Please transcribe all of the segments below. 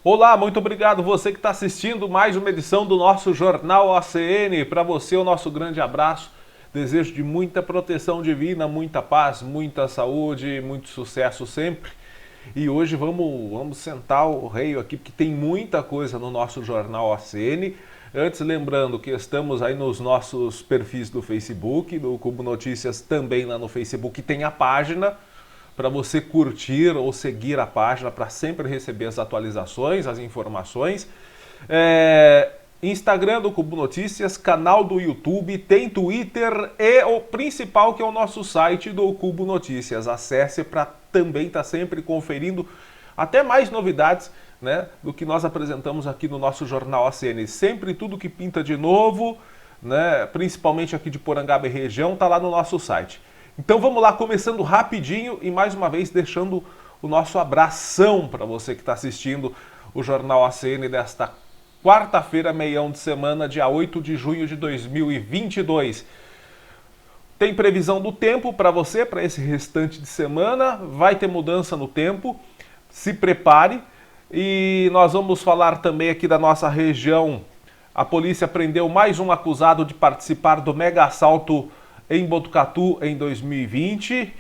Olá, muito obrigado você que está assistindo mais uma edição do nosso Jornal ACN. Para você, o nosso grande abraço. Desejo de muita proteção divina, muita paz, muita saúde, muito sucesso sempre. E hoje vamos sentar o rei aqui, porque tem muita coisa no nosso Jornal ACN. Antes, lembrando que estamos aí nos nossos perfis do Facebook, do Cubo Notícias também lá no Facebook tem a página para você curtir ou seguir a página para sempre receber as atualizações, as informações. Instagram do Cubo Notícias, canal do YouTube, tem Twitter e o principal que é o nosso site do Cubo Notícias. Acesse para também estar sempre conferindo até mais novidades, né, do que nós apresentamos aqui no nosso Jornal ACN. Sempre tudo que pinta de novo, né, principalmente aqui de Porangaba e região, está lá no nosso site. Então vamos lá, começando rapidinho e mais uma vez deixando o nosso abração para você que está assistindo o Jornal ACN desta quarta-feira, meião de semana, dia 8 de junho de 2022. Tem previsão do tempo para você, para esse restante de semana, vai ter mudança no tempo, se prepare. E nós vamos falar também aqui da nossa região. A polícia prendeu mais um acusado de participar do mega assalto em Botucatu em 2020.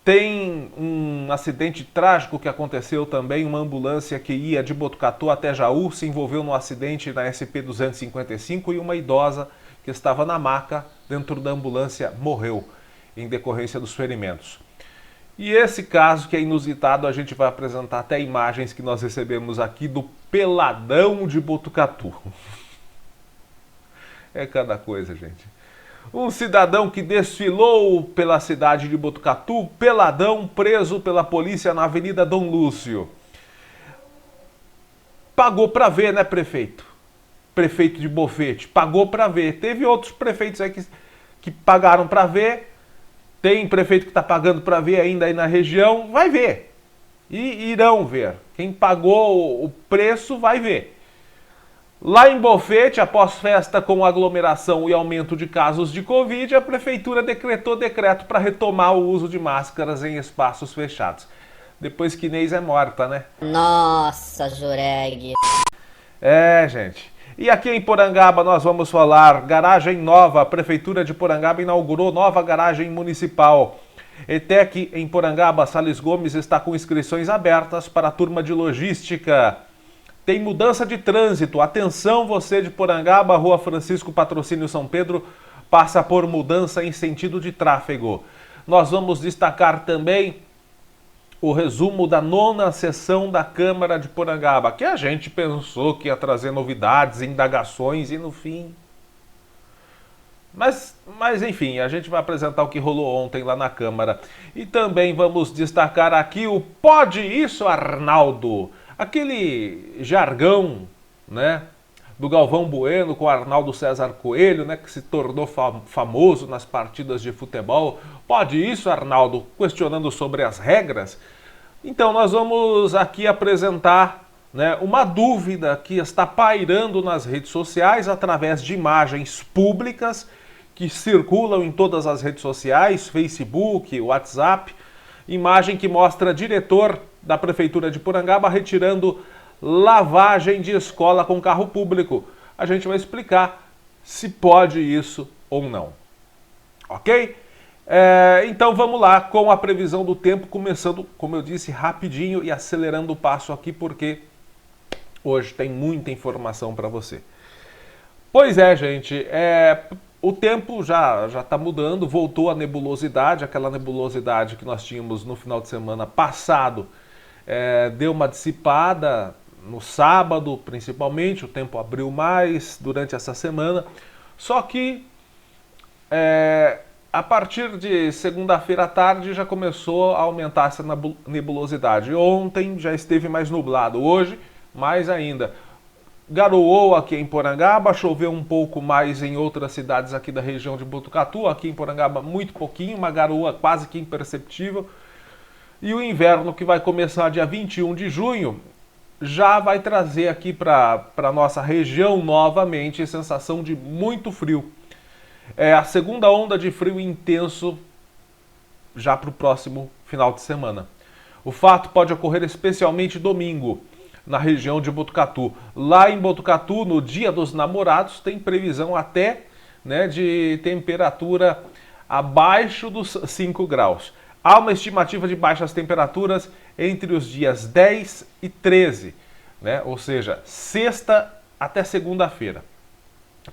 Tem um acidente trágico que aconteceu também, uma ambulância que ia de Botucatu até Jaú se envolveu num acidente na SP-255 e uma idosa que estava na maca dentro da ambulância morreu em decorrência dos ferimentos. E esse caso que é inusitado, a gente vai apresentar até imagens que nós recebemos aqui do Peladão de Botucatu. É cada coisa, gente. Um cidadão que desfilou pela cidade de Botucatu, peladão, preso pela polícia na Avenida Dom Lúcio. Pagou pra ver, né, prefeito? Prefeito de Bofete, pagou pra ver. Teve outros prefeitos aí que pagaram pra ver. Tem prefeito que tá pagando pra ver ainda aí na região. Vai ver. E irão ver. Quem pagou o preço vai ver. Lá em Bofete, após festa com aglomeração e aumento de casos de Covid, a prefeitura decretou decreto para retomar o uso de máscaras em espaços fechados. Depois que Inês é morta, né? Nossa, Jureg. Gente. E aqui em Porangaba nós vamos falar garagem nova. A prefeitura de Porangaba inaugurou nova garagem municipal. ETEC em Porangaba, Sales Gomes está com inscrições abertas para a turma de logística. Tem mudança de trânsito. Atenção você de Porangaba, Rua Francisco Patrocínio São Pedro, passa por mudança em sentido de tráfego. Nós vamos destacar também o resumo da 9ª sessão da Câmara de Porangaba, que a gente pensou que ia trazer novidades, indagações e no fim... Mas enfim, a gente vai apresentar o que rolou ontem lá na Câmara. E também vamos destacar aqui o Pode Isso, Arnaldo? Aquele jargão, né, do Galvão Bueno com o Arnaldo César Coelho, né, que se tornou famoso nas partidas de futebol. Pode isso, Arnaldo? Questionando sobre as regras. Então nós vamos aqui apresentar, né, uma dúvida que está pairando nas redes sociais através de imagens públicas que circulam em todas as redes sociais, Facebook, WhatsApp. Imagem que mostra diretor da Prefeitura de Porangaba retirando lavagem de escola com carro público. A gente vai explicar se pode isso ou não. Ok? Então vamos lá com a previsão do tempo, começando, como eu disse, rapidinho e acelerando o passo aqui, porque hoje tem muita informação para você. Pois é, gente, o tempo já está mudando, voltou a nebulosidade, aquela nebulosidade que nós tínhamos no final de semana passado, deu uma dissipada no sábado, principalmente, o tempo abriu mais durante essa semana, só que a partir de segunda-feira à tarde já começou a aumentar essa nebulosidade. Ontem já esteve mais nublado, hoje mais ainda. Garoou aqui em Porangaba, choveu um pouco mais em outras cidades aqui da região de Botucatu, aqui em Porangaba muito pouquinho, uma garoa quase que imperceptível. E o inverno, que vai começar dia 21 de junho, já vai trazer aqui para a nossa região novamente a sensação de muito frio. É a segunda onda de frio intenso já para o próximo final de semana. O fato pode ocorrer especialmente domingo. na região de Botucatu. Lá em Botucatu, no Dia dos Namorados, tem previsão até, né, de temperatura abaixo dos 5 graus. Há uma estimativa de baixas temperaturas entre os dias 10 e 13, né? Ou seja, sexta até segunda-feira.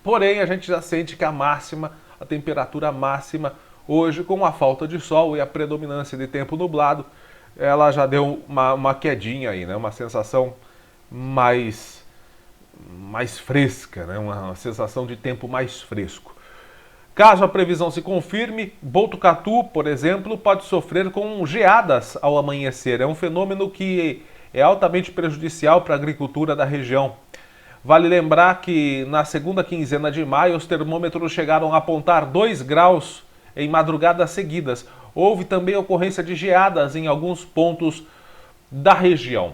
Porém, a gente já sente que a temperatura máxima, hoje, com a falta de sol e a predominância de tempo nublado, ela já deu uma quedinha aí, né? Uma sensação mais fresca, né? Uma sensação de tempo mais fresco. Caso a previsão se confirme, Botucatu, por exemplo, pode sofrer com geadas ao amanhecer. É um fenômeno que é altamente prejudicial para a agricultura da região. Vale lembrar que na segunda quinzena de maio os termômetros chegaram a apontar 2 graus em madrugadas seguidas. Houve também ocorrência de geadas em alguns pontos da região.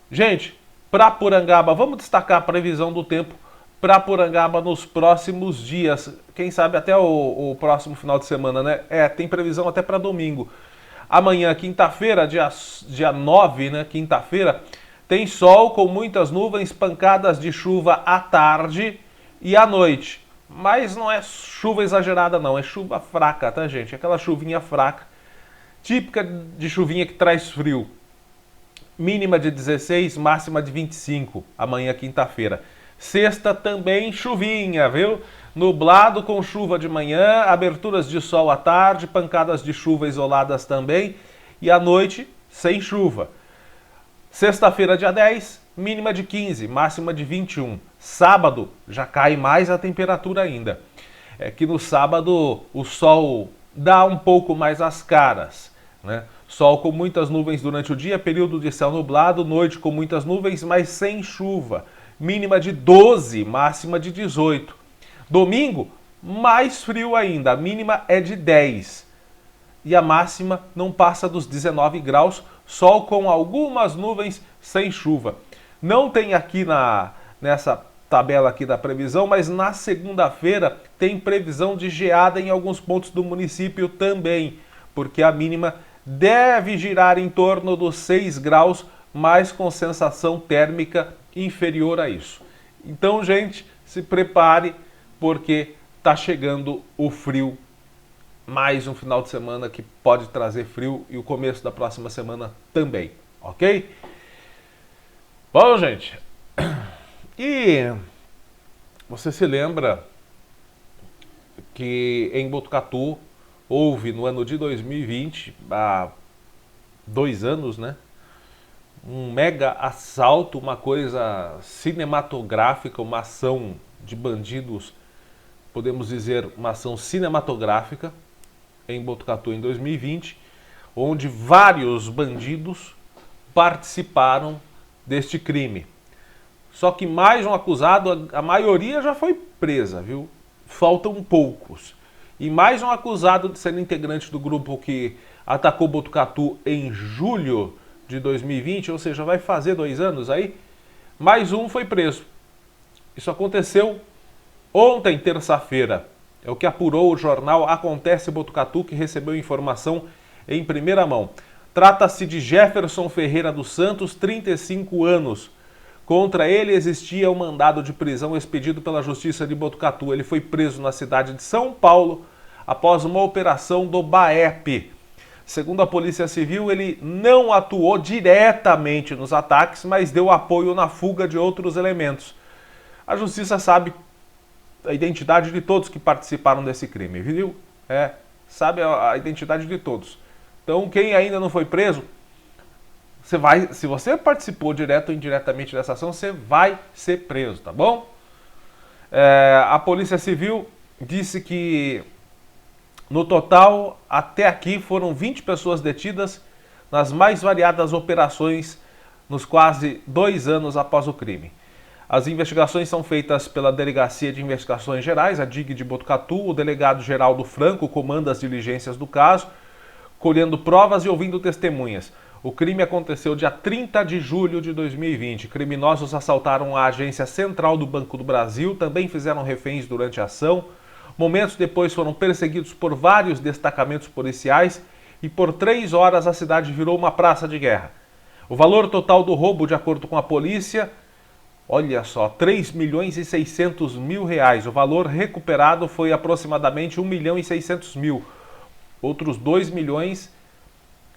Gente, para Porangaba, vamos destacar a previsão do tempo para Porangaba nos próximos dias. Quem sabe até o próximo final de semana, né? Tem previsão até para domingo. Amanhã, quinta-feira, dia 9, né? Quinta-feira, tem sol com muitas nuvens, pancadas de chuva à tarde e à noite. Mas não é chuva exagerada não, é chuva fraca, tá, gente? Aquela chuvinha fraca, típica de chuvinha que traz frio. Mínima de 16, máxima de 25, amanhã quinta-feira. Sexta também chuvinha, viu? Nublado com chuva de manhã, aberturas de sol à tarde, pancadas de chuva isoladas também. E à noite, sem chuva. Sexta-feira, dia 10, mínima de 15, máxima de 21. Sábado, já cai mais a temperatura ainda. É que no sábado o sol dá um pouco mais as caras, né? Sol com muitas nuvens durante o dia, período de céu nublado, noite com muitas nuvens, mas sem chuva. Mínima de 12, máxima de 18. Domingo, mais frio ainda, a mínima é de 10. E a máxima não passa dos 19 graus, sol com algumas nuvens sem chuva. Não tem aqui nessa tabela aqui da previsão, mas na segunda-feira tem previsão de geada em alguns pontos do município também, porque a mínima deve girar em torno dos 6 graus, mas com sensação térmica inferior a isso. Então, gente, se prepare, porque está chegando o frio. Mais um final de semana que pode trazer frio e o começo da próxima semana também, ok? Bom, gente, e você se lembra que em Botucatu houve no ano de 2020, há 2 anos, né? Um mega assalto, uma coisa cinematográfica, uma ação de bandidos, podemos dizer uma ação cinematográfica em Botucatu em 2020, onde vários bandidos participaram deste crime. Só que mais um acusado, a maioria já foi presa, viu? Faltam poucos. E mais um acusado de ser integrante do grupo que atacou Botucatu em julho de 2020, ou seja, vai fazer 2 anos aí, mais um foi preso. Isso aconteceu ontem, terça-feira. É o que apurou o jornal Acontece Botucatu, que recebeu informação em primeira mão. Trata-se de Jefferson Ferreira dos Santos, 35 anos. Contra ele existia um mandado de prisão expedido pela Justiça de Botucatu. Ele foi preso na cidade de São Paulo após uma operação do BAEP. Segundo a Polícia Civil, ele não atuou diretamente nos ataques, mas deu apoio na fuga de outros elementos. A Justiça sabe a identidade de todos que participaram desse crime, viu? Sabe a identidade de todos. Então, quem ainda não foi preso, se você participou direto ou indiretamente dessa ação, você vai ser preso, tá bom? A Polícia Civil disse que no total, até aqui, foram 20 pessoas detidas nas mais variadas operações nos quase 2 anos após o crime. As investigações são feitas pela Delegacia de Investigações Gerais, a DIG de Botucatu. O delegado Geraldo Franco comanda as diligências do caso, colhendo provas e ouvindo testemunhas. O crime aconteceu dia 30 de julho de 2020. Criminosos assaltaram a agência central do Banco do Brasil, também fizeram reféns durante a ação. Momentos depois foram perseguidos por vários destacamentos policiais e por 3 horas a cidade virou uma praça de guerra. O valor total do roubo, de acordo com a polícia, olha só, 3 milhões e 600 mil reais. O valor recuperado foi aproximadamente 1 milhão e 600 mil. Outros 2 milhões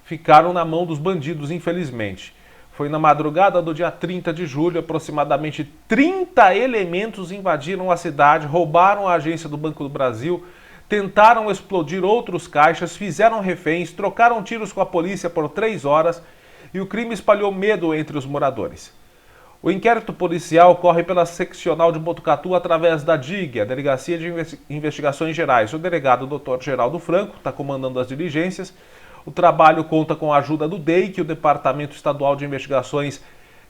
ficaram na mão dos bandidos, infelizmente. Foi na madrugada do dia 30 de julho, aproximadamente 30 elementos invadiram a cidade, roubaram a agência do Banco do Brasil, tentaram explodir outros caixas, fizeram reféns, trocaram tiros com a polícia por 3 horas e o crime espalhou medo entre os moradores. O inquérito policial corre pela seccional de Botucatu através da DIG, a Delegacia de Investigações Gerais. O delegado Dr. Geraldo Franco está comandando as diligências. O trabalho conta com a ajuda do DEIC, o Departamento Estadual de Investigações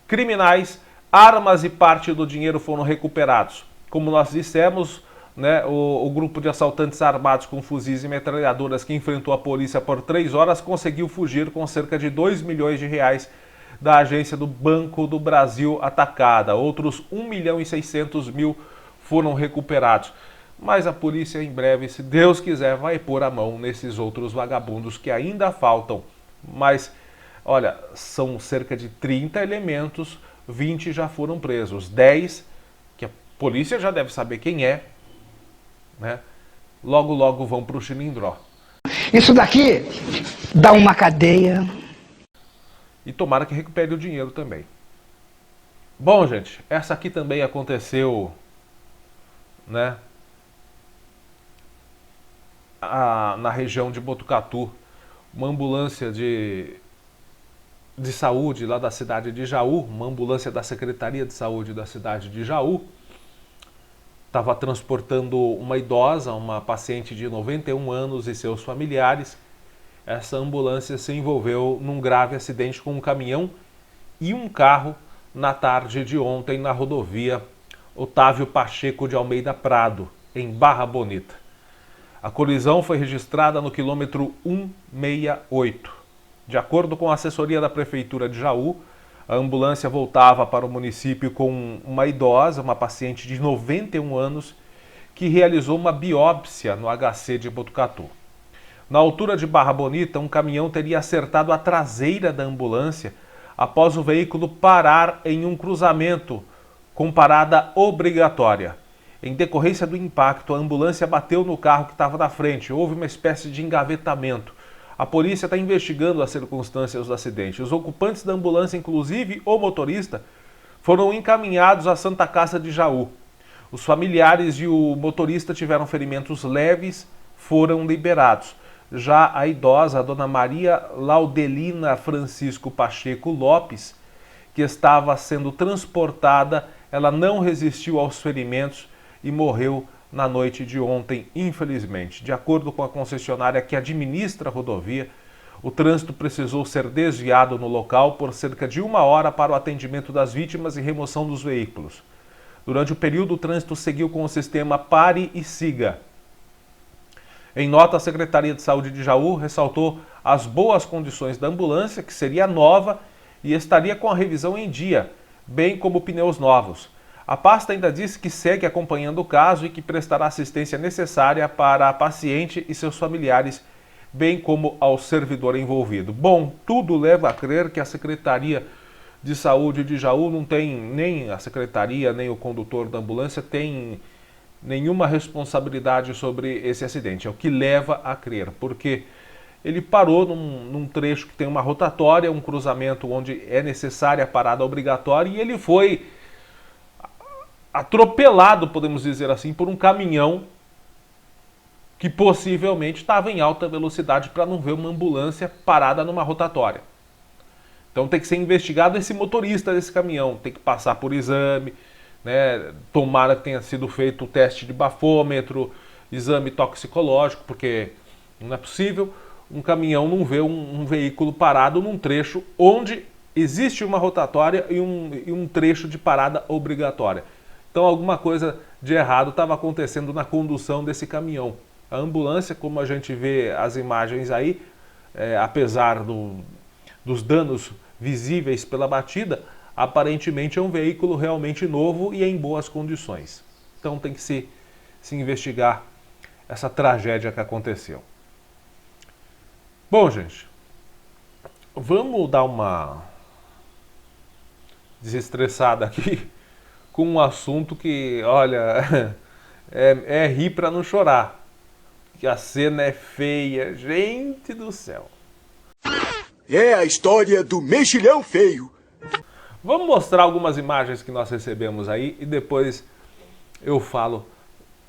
Criminais. Armas e parte do dinheiro foram recuperados. Como nós dissemos, né, o grupo de assaltantes armados com fuzis e metralhadoras que enfrentou a polícia por 3 horas conseguiu fugir com cerca de 2 milhões de reais da agência do Banco do Brasil atacada. Outros 1 milhão e 600 mil foram recuperados. Mas a polícia em breve, se Deus quiser, vai pôr a mão nesses outros vagabundos que ainda faltam. Mas, olha, são cerca de 30 elementos, 20 já foram presos. 10, que a polícia já deve saber quem é, né? Logo, logo vão para o Chilindró. Isso daqui dá uma cadeia. E tomara que recupere o dinheiro também. Bom, gente, essa aqui também aconteceu, né? Na região de Botucatu, uma ambulância de saúde lá da cidade de Jaú, uma ambulância da Secretaria de Saúde da cidade de Jaú, estava transportando uma idosa, uma paciente de 91 anos e seus familiares. Essa ambulância se envolveu num grave acidente com um caminhão e um carro na tarde de ontem na rodovia Otávio Pacheco de Almeida Prado, em Barra Bonita. A colisão foi registrada no quilômetro 168. De acordo com a assessoria da Prefeitura de Jaú, a ambulância voltava para o município com uma idosa, uma paciente de 91 anos, que realizou uma biópsia no HC de Botucatu. Na altura de Barra Bonita, um caminhão teria acertado a traseira da ambulância após o veículo parar em um cruzamento com parada obrigatória. Em decorrência do impacto, a ambulância bateu no carro que estava na frente. Houve uma espécie de engavetamento. A polícia está investigando as circunstâncias do acidente. Os ocupantes da ambulância, inclusive o motorista, foram encaminhados à Santa Casa de Jaú. Os familiares e o motorista tiveram ferimentos leves, foram liberados. Já a idosa, a dona Maria Laudelina Francisco Pacheco Lopes, que estava sendo transportada, ela não resistiu aos ferimentos e morreu na noite de ontem, infelizmente. De acordo com a concessionária que administra a rodovia, o trânsito precisou ser desviado no local por cerca de 1 hora para o atendimento das vítimas e remoção dos veículos. Durante o período, o trânsito seguiu com o sistema Pare e Siga. Em nota, a Secretaria de Saúde de Jaú ressaltou as boas condições da ambulância, que seria nova e estaria com a revisão em dia, bem como pneus novos. A pasta ainda disse que segue acompanhando o caso e que prestará assistência necessária para a paciente e seus familiares, bem como ao servidor envolvido. Bom, tudo leva a crer que a Secretaria de Saúde de Jaú não tem, nem a secretaria, nem o condutor da ambulância tem nenhuma responsabilidade sobre esse acidente. É o que leva a crer, porque ele parou num trecho que tem uma rotatória, um cruzamento onde é necessária a parada obrigatória, e ele foi atropelado, podemos dizer assim, por um caminhão que possivelmente estava em alta velocidade para não ver uma ambulância parada numa rotatória. Então tem que ser investigado esse motorista desse caminhão, tem que passar por exame, né? Tomara que tenha sido feito o teste de bafômetro, exame toxicológico, porque não é possível um caminhão não ver um veículo parado num trecho onde existe uma rotatória e um trecho de parada obrigatória. Então alguma coisa de errado estava acontecendo na condução desse caminhão. A ambulância, como a gente vê as imagens aí, apesar dos danos visíveis pela batida, aparentemente é um veículo realmente novo e em boas condições. Então tem que se investigar essa tragédia que aconteceu. Bom, gente, vamos dar uma desestressada aqui com um assunto que, olha, é rir para não chorar. Que a cena é feia, gente do céu. É a história do mexilhão feio. Vamos mostrar algumas imagens que nós recebemos aí e depois eu falo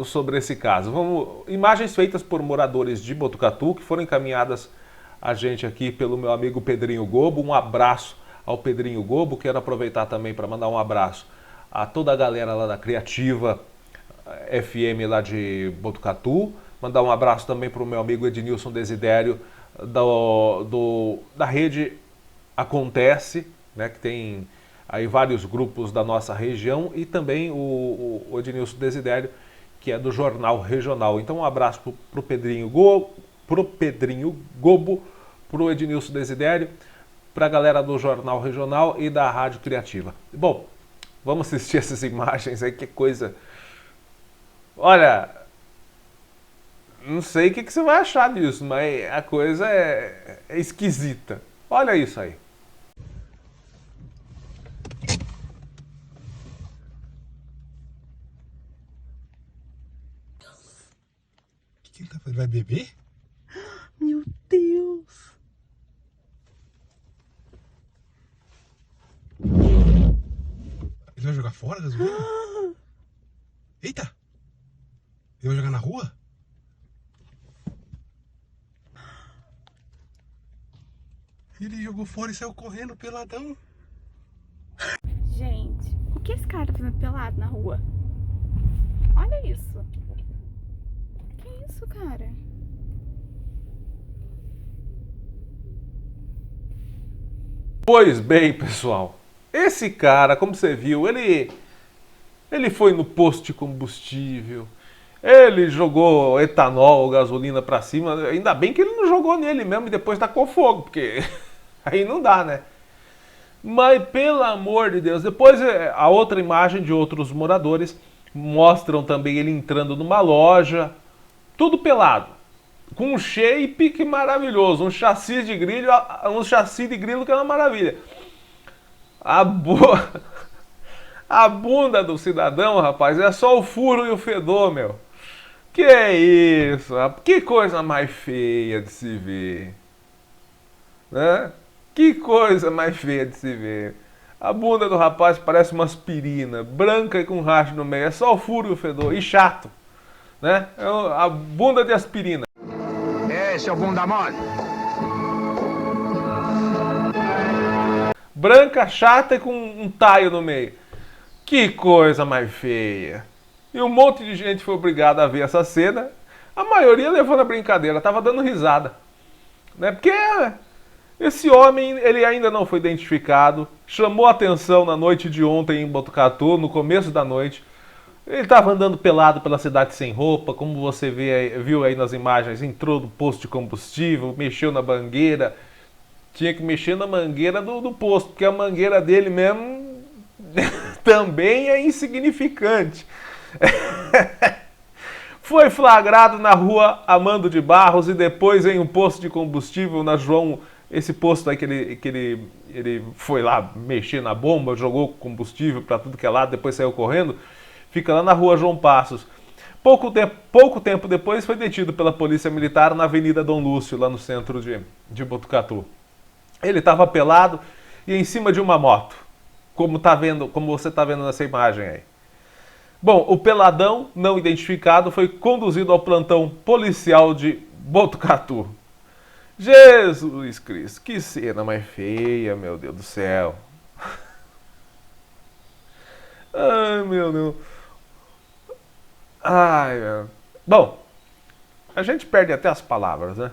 sobre esse caso. Imagens feitas por moradores de Botucatu que foram encaminhadas a gente aqui pelo meu amigo Pedrinho Gobo. Um abraço ao Pedrinho Gobo. Quero aproveitar também para mandar um abraço a toda a galera lá da Criativa FM lá de Botucatu. Mandar um abraço também para o meu amigo Ednilson Desidério da rede Acontece, né, que tem aí vários grupos da nossa região, e também o Ednilson Desidério, que é do Jornal Regional. Então um abraço para o Pedrinho Gobo, para o Ednilson Desidério, para a galera do Jornal Regional e da Rádio Criativa. Bom, vamos assistir essas imagens aí, que coisa... Olha, não sei o que você vai achar disso, mas a coisa é esquisita. Olha isso aí. O que ele tá fazendo? Vai beber? Meu Deus! Ele vai jogar fora a gasolina? Eita! Ele vai jogar na rua? Ele jogou fora e saiu correndo peladão. Gente, o que esse cara tá fazendo pelado na rua? Olha isso. Que isso, cara? Pois bem, pessoal, esse cara, como você viu, ele foi no posto de combustível, ele jogou etanol, gasolina pra cima, ainda bem que ele não jogou nele mesmo e depois tacou fogo, porque aí não dá, né? Mas pelo amor de Deus, depois a outra imagem de outros moradores mostram também ele entrando numa loja, tudo pelado, com um shape que maravilhoso, um chassi de grilo que é uma maravilha. A bunda do cidadão, rapaz, é só o furo e o fedor, meu. Que é isso, rapaz? Que coisa mais feia de se ver, né? Que coisa mais feia de se ver. A bunda do rapaz parece uma aspirina, branca e com racho no meio, é só o furo e o fedor, e chato, né? É a bunda de aspirina. Esse é o bunda mole. Branca, chata e com um taio no meio. Que coisa mais feia. E um monte de gente foi obrigada a ver essa cena. A maioria levou na brincadeira, tava dando risada, né? Porque esse homem, ele ainda não foi identificado. Chamou atenção na noite de ontem em Botucatu, no começo da noite. Ele estava andando pelado pela cidade sem roupa, como você viu aí nas imagens. Entrou no posto de combustível, mexeu na mangueira. Tinha que mexer na mangueira do posto, porque a mangueira dele mesmo também é insignificante. Foi flagrado na rua Amando de Barros e depois em um posto de combustível na João... Esse posto aí que ele foi lá mexer na bomba, jogou combustível para tudo que é lado, depois saiu correndo. Fica lá na rua João Passos. Pouco tempo depois foi detido pela polícia militar na Avenida Dom Lúcio, lá no centro de Botucatu. Ele estava pelado e em cima de uma moto, como você está vendo nessa imagem aí. Bom, o peladão não identificado foi conduzido ao plantão policial de Botucatu. Jesus Cristo, que cena mais feia, meu Deus do céu. Ai, meu Deus. Ai, meu. Bom, a gente perde até as palavras, né?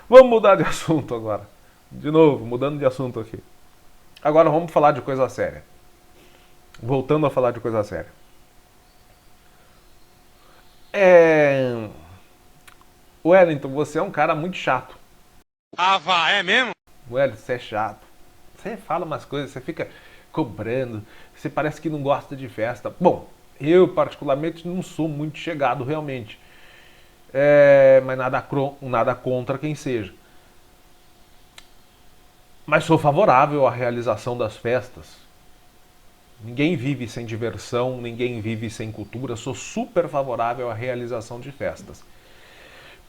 Vamos mudar de assunto agora. De novo, mudando de assunto aqui. Agora vamos falar de coisa séria. Voltando a falar de coisa séria. Wellington, você é um cara muito chato. Ah, vá, é mesmo? Wellington, você é chato. Você fala umas coisas, você fica cobrando, você parece que não gosta de festa. Bom, eu particularmente não sou muito chegado realmente. Mas nada contra quem seja. Mas sou favorável à realização das festas, Ninguém vive sem diversão, ninguém vive sem cultura. Sou super favorável à realização de festas.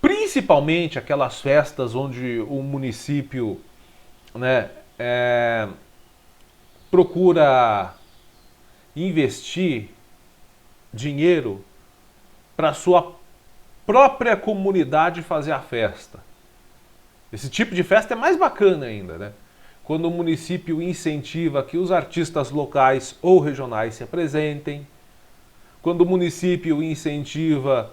Principalmente aquelas festas onde o município, né, procura investir dinheiro para a sua própria comunidade fazer a festa. Esse tipo de festa é mais bacana ainda, né? Quando o município incentiva que os artistas locais ou regionais se apresentem, quando o município incentiva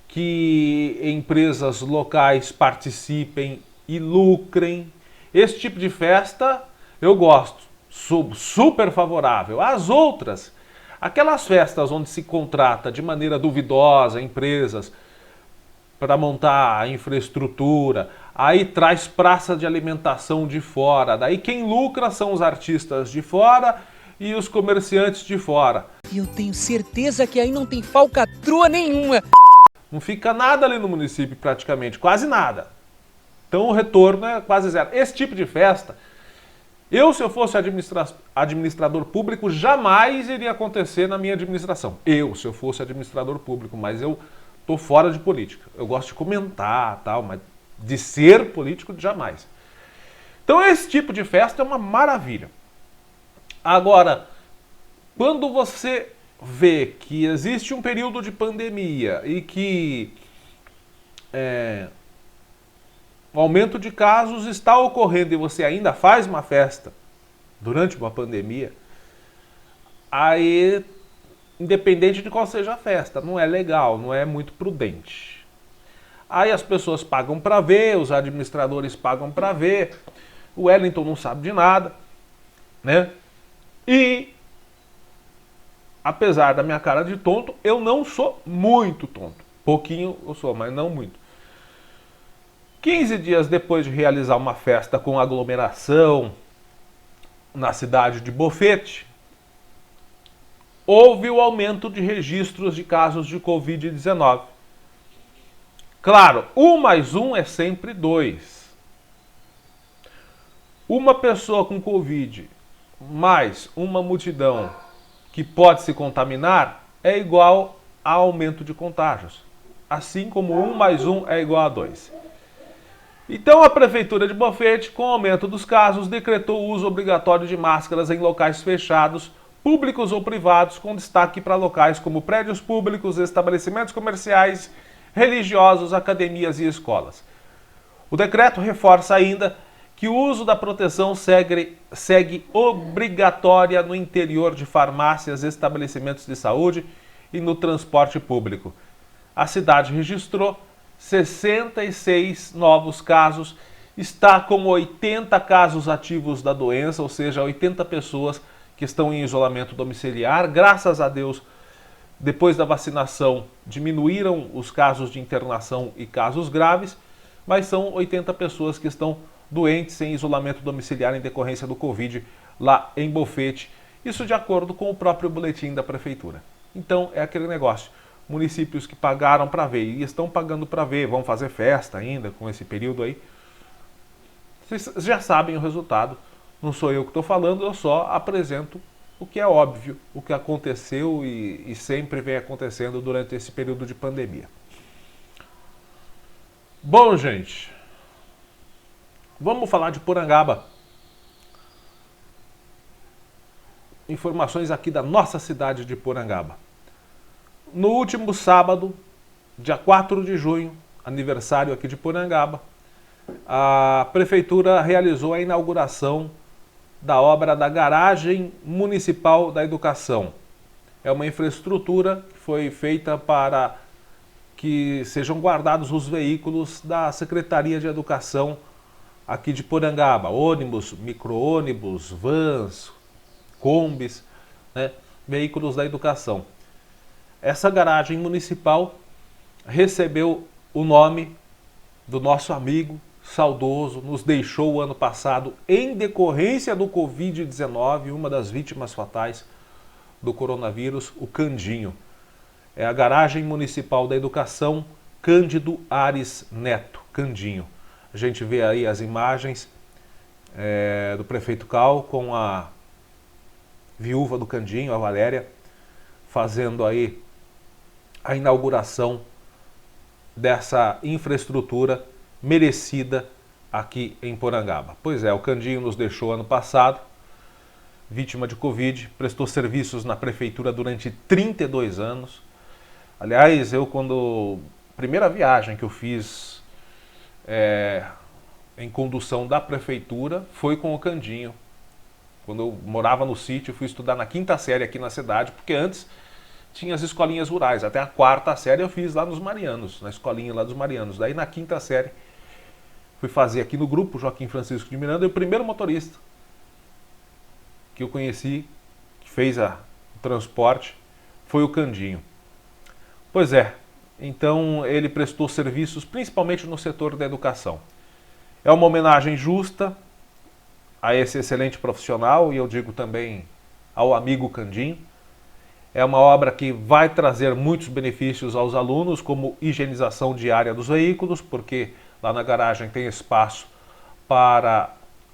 que empresas locais participem e lucrem. Esse tipo de festa eu gosto, sou super favorável. As outras, aquelas festas onde se contrata de maneira duvidosa empresas para montar a infraestrutura, aí traz praça de alimentação de fora, daí quem lucra são os artistas de fora e os comerciantes de fora. E eu tenho certeza que aí não tem falcatrua nenhuma. Não fica nada ali no município praticamente, quase nada. Então o retorno é quase zero. Esse tipo de festa, se eu fosse administrador público, jamais iria acontecer na minha administração. Se eu fosse administrador público, mas eu tô fora de política. Eu gosto de comentar, tal, mas de ser político, jamais. Então esse tipo de festa é uma maravilha. Agora, quando você vê que existe um período de pandemia e que o aumento de casos está ocorrendo e você ainda faz uma festa durante uma pandemia, aí, independente de qual seja a festa, não é legal, não é muito prudente. Aí as pessoas pagam para ver, os administradores pagam para ver, o Wellington não sabe de nada, né? E apesar da minha cara de tonto, eu não sou muito tonto. Pouquinho eu sou, mas não muito. 15 dias depois de realizar uma festa com aglomeração na cidade de Bofete, houve o aumento de registros de casos de Covid-19. Claro, 1 mais 1 é sempre 2. Uma pessoa com Covid mais uma multidão que pode se contaminar é igual a aumento de contágios. Assim como 1 mais 1 é igual a 2. Então a Prefeitura de Bofete, com o aumento dos casos, decretou o uso obrigatório de máscaras em locais fechados, públicos ou privados, com destaque para locais como prédios públicos, estabelecimentos comerciais, religiosos, academias e escolas. O decreto reforça ainda que o uso da proteção segue obrigatória no interior de farmácias, estabelecimentos de saúde e no transporte público. A cidade registrou 66 novos casos, está com 80 casos ativos da doença, ou seja, 80 pessoas que estão em isolamento domiciliar. Graças a Deus, depois da vacinação, diminuíram os casos de internação e casos graves, mas são 80 pessoas que estão doentes em isolamento domiciliar em decorrência do Covid lá em Bofete. Isso de acordo com o próprio boletim da Prefeitura. Então é aquele negócio. Municípios que pagaram para ver e estão pagando para ver, vão fazer festa ainda com esse período aí. Vocês já sabem o resultado. Não sou eu que estou falando, eu só apresento o que é óbvio, o que aconteceu e sempre vem acontecendo durante esse período de pandemia. Bom, gente, vamos falar de Porangaba. Informações aqui da nossa cidade de Porangaba. No último sábado, dia 4 de junho, aniversário aqui de Porangaba, a Prefeitura realizou a inauguração da obra da Garagem Municipal da Educação. É uma infraestrutura que foi feita para que sejam guardados os veículos da Secretaria de Educação aqui de Porangaba. Ônibus, micro-ônibus, vans, combis, né? Veículos da educação. Essa garagem municipal recebeu o nome do nosso amigo saudoso, nos deixou o ano passado em decorrência do Covid-19, uma das vítimas fatais do coronavírus, o Candinho. É a Garagem Municipal da Educação Cândido Ares Neto, Candinho. A gente vê aí as imagens do prefeito Cal com a viúva do Candinho, a Valéria, fazendo aí a inauguração dessa infraestrutura merecida aqui em Porangaba. Pois é, o Candinho nos deixou ano passado, vítima de Covid, prestou serviços na prefeitura durante 32 anos. Aliás, primeira viagem que eu fiz em condução da prefeitura foi com o Candinho. Quando eu morava no sítio, fui estudar na 5ª série aqui na cidade, porque antes tinha as escolinhas rurais. Até a 4ª série eu fiz lá nos Marianos, na escolinha lá dos Marianos. Daí na 5ª série fui fazer aqui no grupo Joaquim Francisco de Miranda, e o primeiro motorista que eu conheci, que fez o transporte, foi o Candinho. Pois é, então ele prestou serviços principalmente no setor da educação. É uma homenagem justa a esse excelente profissional, e eu digo também ao amigo Candinho. É uma obra que vai trazer muitos benefícios aos alunos, como higienização diária dos veículos, porque lá na garagem tem espaço para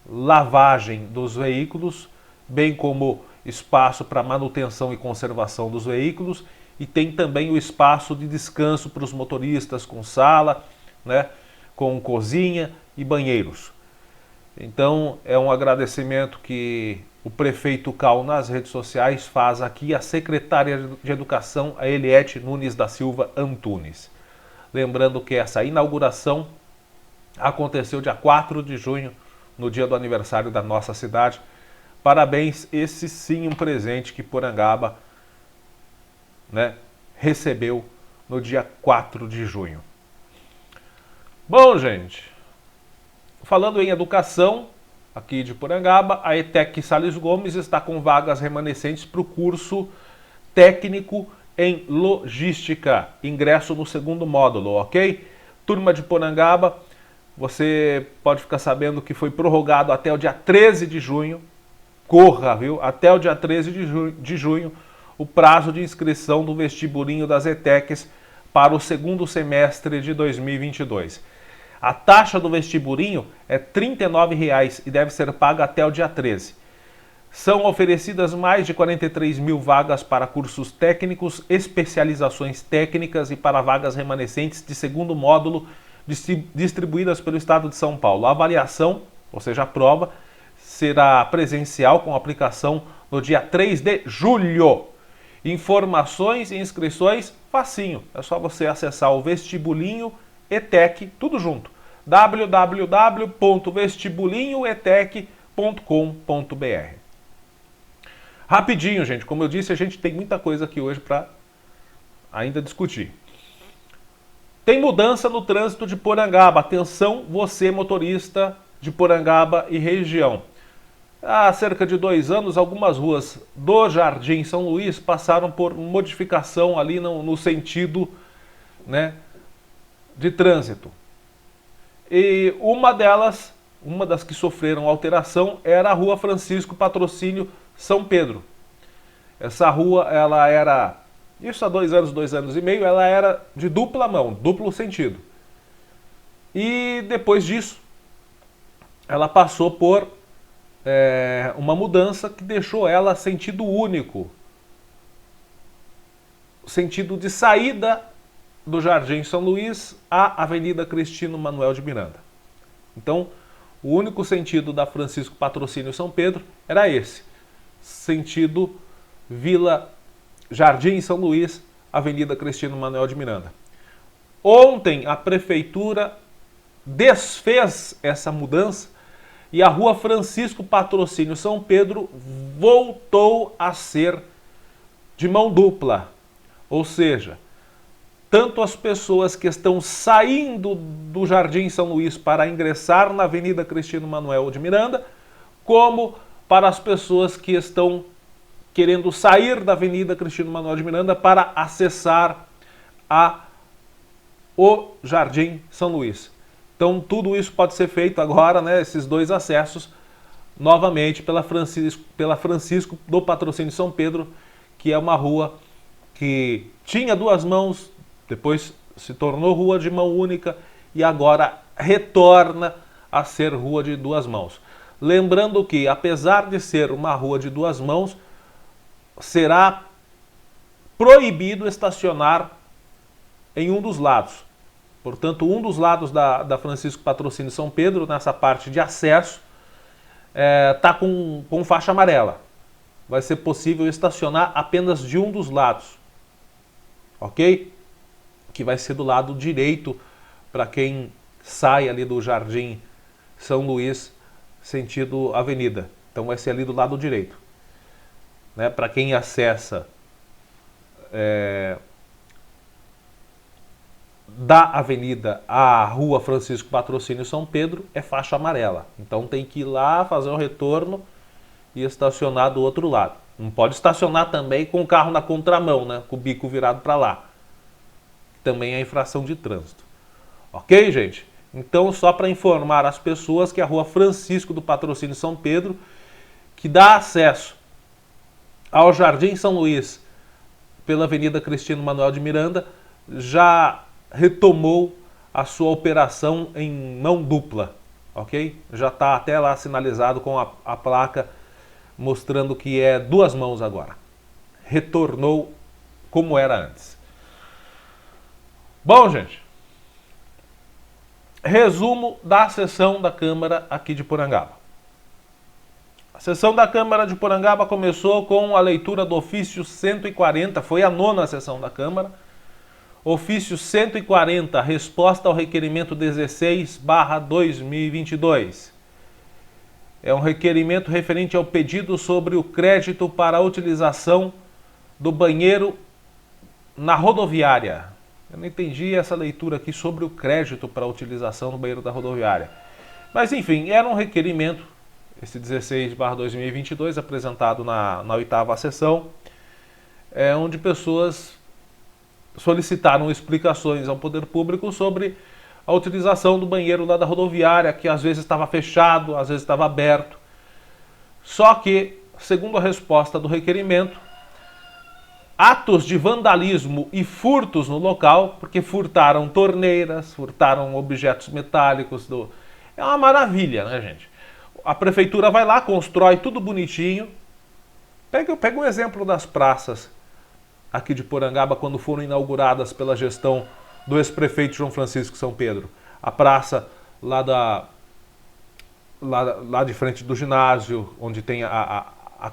lavagem dos veículos, bem como espaço para manutenção e conservação dos veículos, e tem também o espaço de descanso para os motoristas, com sala, né, com cozinha e banheiros. Então é um agradecimento que o prefeito Cal nas redes sociais faz aqui à secretária de Educação, a Eliette Nunes da Silva Antunes. Lembrando que essa inauguração aconteceu dia 4 de junho, no dia do aniversário da nossa cidade. Parabéns, esse sim um presente que Porangaba, né, recebeu no dia 4 de junho. Bom, gente, falando em educação, aqui de Porangaba, a ETEC Salles Gomes está com vagas remanescentes para o curso técnico em logística, ingresso no 2º módulo, ok? Turma de Porangaba, você pode ficar sabendo que foi prorrogado até o dia 13 de junho, corra, viu? Até o dia 13 de junho, o prazo de inscrição do vestibulinho das ETECs para o 2º semestre de 2022. A taxa do vestibulinho é R$ 39,00 e deve ser paga até o dia 13. São oferecidas mais de 43 mil vagas para cursos técnicos, especializações técnicas e para vagas remanescentes de 2º módulo distribuídas pelo Estado de São Paulo. A avaliação, ou seja, a prova, será presencial com aplicação no dia 3 de julho. Informações e inscrições, facinho. É só você acessar o vestibulinho ETEC, tudo junto, www.vestibulinhoetec.com.br. Rapidinho, gente, como eu disse, a gente tem muita coisa aqui hoje para ainda discutir. Tem mudança no trânsito de Porangaba. Atenção, você motorista de Porangaba e região. Há cerca de 2 anos, algumas ruas do Jardim São Luís passaram por modificação ali no sentido, né, de trânsito. E uma das que sofreram alteração era a Rua Francisco Patrocínio São Pedro. Essa rua, ela era, isso há 2 anos, 2 anos e meio, ela era de dupla mão, duplo sentido. E depois disso, ela passou por uma mudança que deixou ela sentido único. Sentido de saída do Jardim São Luís à Avenida Cristino Manuel de Miranda. Então, o único sentido da Francisco Patrocínio São Pedro era esse. Sentido Vila Jardim São Luís, Avenida Cristino Manuel de Miranda. Ontem a prefeitura desfez essa mudança e a Rua Francisco Patrocínio São Pedro voltou a ser de mão dupla. Ou seja, tanto as pessoas que estão saindo do Jardim São Luís para ingressar na Avenida Cristino Manuel de Miranda, como para as pessoas que estão querendo sair da Avenida Cristino Manuel de Miranda para acessar o Jardim São Luís. Então tudo isso pode ser feito agora, né, esses 2 acessos, novamente pela Francisco do Patrocínio São Pedro, que é uma rua que tinha 2 mãos, depois se tornou rua de mão única e agora retorna a ser rua de 2 mãos. Lembrando que, apesar de ser uma rua de 2 mãos, será proibido estacionar em um dos lados. Portanto, um dos lados da Francisco Patrocínio São Pedro, nessa parte de acesso, está com faixa amarela. Vai ser possível estacionar apenas de um dos lados. Ok? Que vai ser do lado direito para quem sai ali do Jardim São Luís, sentido avenida. Então vai ser ali do lado direito. Né? Para quem acessa da avenida à rua Francisco Patrocínio São Pedro, é faixa amarela. Então tem que ir lá fazer o retorno e estacionar do outro lado. Não pode estacionar também com o carro na contramão, né? Com o bico virado para lá. Também é infração de trânsito. Ok, gente? Então, só para informar as pessoas que a rua Francisco do Patrocínio São Pedro, que dá acesso ao Jardim São Luís pela Avenida Cristino Manuel de Miranda, já retomou a sua operação em mão dupla, ok? Já está até lá sinalizado com a placa mostrando que é duas mãos agora. Retornou como era antes. Bom, gente, resumo da sessão da Câmara aqui de Porangaba. A sessão da Câmara de Porangaba começou com a leitura do ofício 140, foi a 9ª sessão da Câmara. Ofício 140, resposta ao requerimento 16/2022. É um requerimento referente ao pedido sobre o crédito para a utilização do banheiro na rodoviária. Eu não entendi essa leitura aqui sobre o crédito para a utilização do banheiro da rodoviária. Mas enfim, era um requerimento, esse 16/2022, apresentado na 8ª sessão, onde pessoas solicitaram explicações ao poder público sobre a utilização do banheiro lá da rodoviária, que às vezes estava fechado, às vezes estava aberto. Só que, segundo a resposta do requerimento, atos de vandalismo e furtos no local, porque furtaram torneiras, furtaram objetos metálicos. É uma maravilha, né, gente? A prefeitura vai lá, constrói tudo bonitinho. Pega um exemplo das praças aqui de Porangaba, quando foram inauguradas pela gestão do ex-prefeito João Francisco São Pedro. A praça lá de frente do ginásio, onde tem a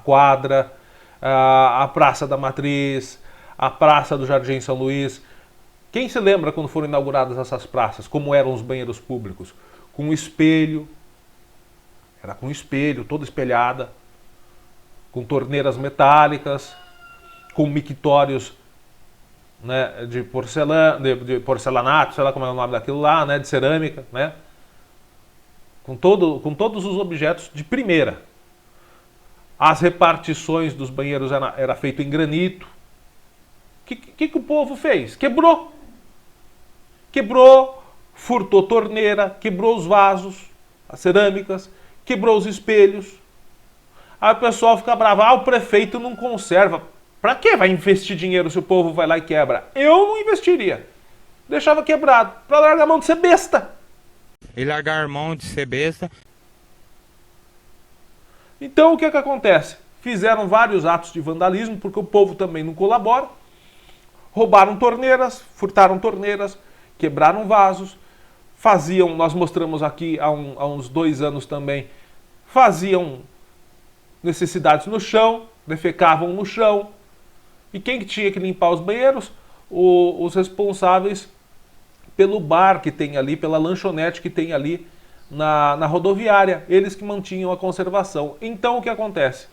quadra, a Praça da Matriz, a Praça do Jardim São Luís. Quem se lembra quando foram inauguradas essas praças, como eram os banheiros públicos? Com espelho, era com espelho, toda espelhada, com torneiras metálicas, com mictórios, né, de porcelanato, sei lá como é o nome daquilo lá, né, de cerâmica, né, com todos os objetos de primeira. As repartições dos banheiros era feito em granito. O que o povo fez? Quebrou, furtou torneira, quebrou os vasos, as cerâmicas, quebrou os espelhos. Aí o pessoal fica bravo, o prefeito não conserva. Pra que vai investir dinheiro se o povo vai lá e quebra? Eu não investiria. Deixava quebrado, pra largar a mão de ser besta. E largar a mão de ser besta. Então o que acontece? Fizeram vários atos de vandalismo, porque o povo também não colabora. Roubaram torneiras, furtaram torneiras, quebraram vasos, faziam, nós mostramos aqui há uns 2 anos também, faziam necessidades no chão, defecavam no chão. E quem que tinha que limpar os banheiros? Os responsáveis pelo bar que tem ali, pela lanchonete que tem ali na rodoviária. Eles que mantinham a conservação. Então o que acontece?